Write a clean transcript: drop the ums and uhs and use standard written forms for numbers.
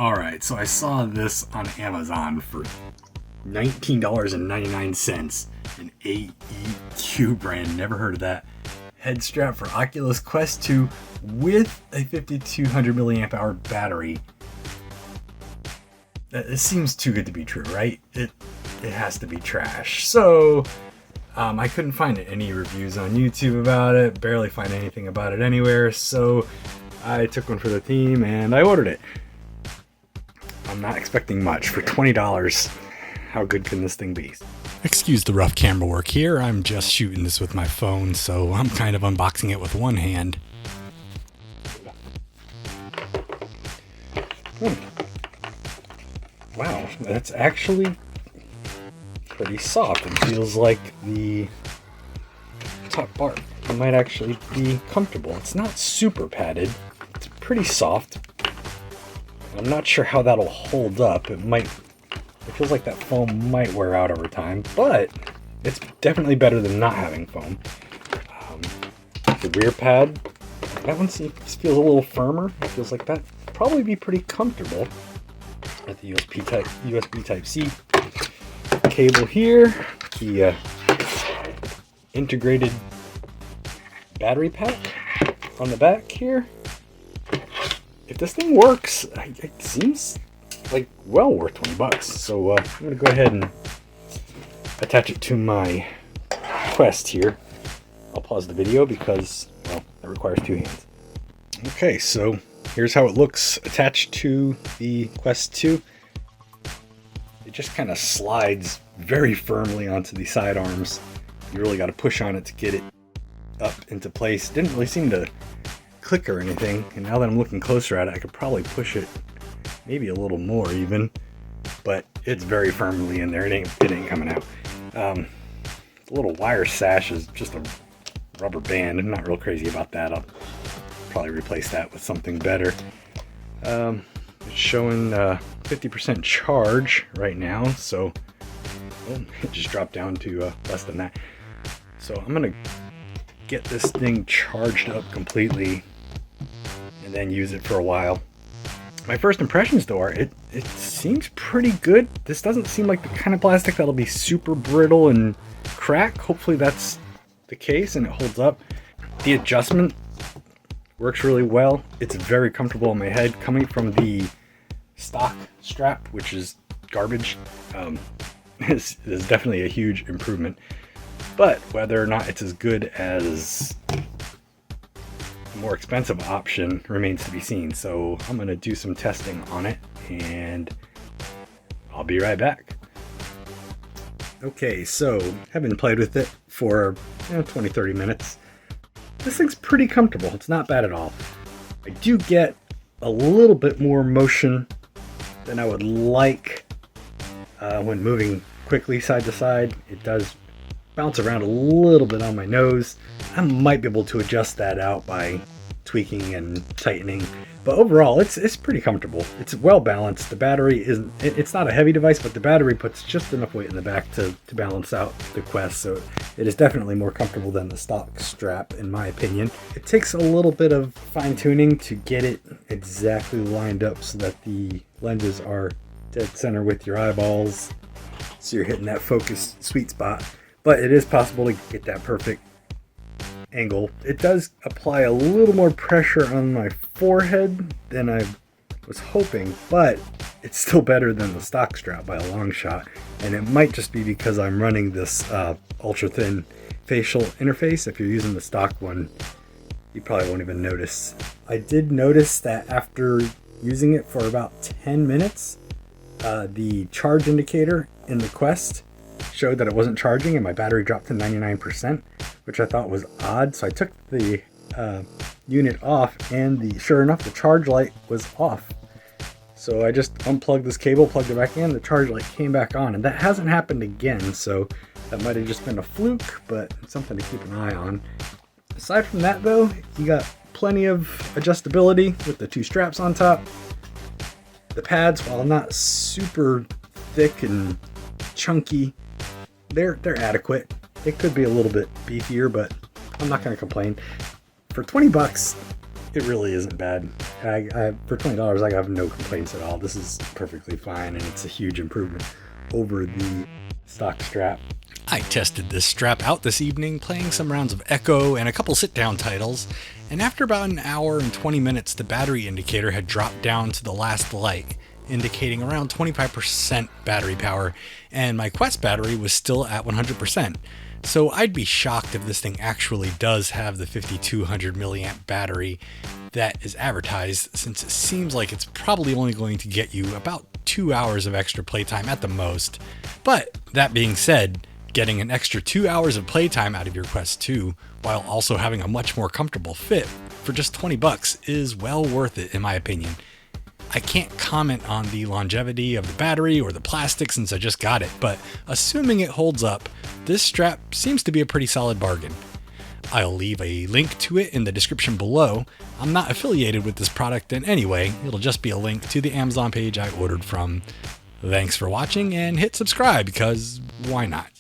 Alright, so I saw this on Amazon for $19.99. An AEQ brand, never heard of that. Head strap for Oculus Quest 2 with a 5200 milliamp hour battery. It seems too good to be true, right? It has to be trash. So I couldn't find any reviews on YouTube about it, barely find anything about it anywhere, so I took one for the team and I ordered it. I'm not expecting much. For $20, how good can this thing be? Excuse the rough camera work here. I'm just shooting this with my phone, so I'm kind of unboxing it with one hand. Wow, that's actually pretty soft. It feels like the top part might actually be comfortable. It's not super padded. It's pretty soft. I'm not sure how that'll hold up. It feels like that foam might wear out over time, but it's definitely better than not having foam. The rear pad, that one feels a little firmer. It feels like that probably be pretty comfortable. At the USB Type-C cable here, the integrated battery pack on the back here. If this thing works, it seems like well worth $20. So I'm gonna go ahead and attach it to my Quest here. I'll pause the video because, well, that requires two hands. Okay, so here's how it looks attached to the Quest 2. It just kind of slides very firmly onto the side arms. You really got to push on it to get it up into place. Didn't really seem to click or anything, and now that I'm looking closer at it, I could probably push it maybe a little more even, but it's very firmly in there. It ain't coming out. The little wire sash is just a rubber band. I'm not real crazy about that. I'll probably replace that with something better. It's showing 50% charge right now, so it just dropped down to less than that. So I'm gonna get this thing charged up completely and then use it for a while. My first impressions though are it seems pretty good. This doesn't seem like the kind of plastic that'll be super brittle and crack. Hopefully that's the case and it holds up. The adjustment works really well. It's very comfortable on my head. Coming from the stock strap, which is garbage, is definitely a huge improvement. But whether or not it's as good as the more expensive option remains to be seen. So I'm going to do some testing on it and I'll be right back. Okay, so having played with it for 20-30 minutes, this thing's pretty comfortable. It's not bad at all. I do get a little bit more motion than I would like when moving quickly side to side. It does bounce around a little bit on my nose. I might be able to adjust that out by tweaking and tightening, but overall it's pretty comfortable. It's well balanced. The battery it's not a heavy device, but the battery puts just enough weight in the back to balance out the Quest, so it is definitely more comfortable than the stock strap in my opinion. It takes a little bit of fine-tuning to get it exactly lined up so that the lenses are dead center with your eyeballs, so you're hitting that focus sweet spot. But it is possible to get that perfect angle. It does apply a little more pressure on my forehead than I was hoping, but it's still better than the stock strap by a long shot. And it might just be because I'm running this ultra thin facial interface. If you're using the stock one, you probably won't even notice. I did notice that after using it for about 10 minutes, the charge indicator in the Quest showed that it wasn't charging and my battery dropped to 99%, which I thought was odd. So I took the unit off and sure enough, the charge light was off. So I just unplugged this cable, plugged it back in, the charge light came back on, and that hasn't happened again. So that might have just been a fluke, but it's something to keep an eye on. Aside from that though, you got plenty of adjustability with the two straps on top. The pads, while not super thick and chunky, they're adequate. It could be a little bit beefier, but I'm not going to complain. For $20, it really isn't bad. For $20, I have no complaints at all. This is perfectly fine, and it's a huge improvement over the stock strap. I tested this strap out this evening, playing some rounds of Echo and a couple sit-down titles, and after about an hour and 20 minutes, the battery indicator had dropped down to the last light, indicating around 25% battery power, and my Quest battery was still at 100%. So I'd be shocked if this thing actually does have the 5200 milliamp battery that is advertised, since it seems like it's probably only going to get you about 2 hours of extra playtime at the most. But that being said, getting an extra 2 hours of playtime out of your Quest 2 while also having a much more comfortable fit for just $20 is well worth it in my opinion. I can't comment on the longevity of the battery or the plastic since I just got it, but assuming it holds up, this strap seems to be a pretty solid bargain. I'll leave a link to it in the description below. I'm not affiliated with this product in any way, it'll just be a link to the Amazon page I ordered from. Thanks for watching and hit subscribe because why not?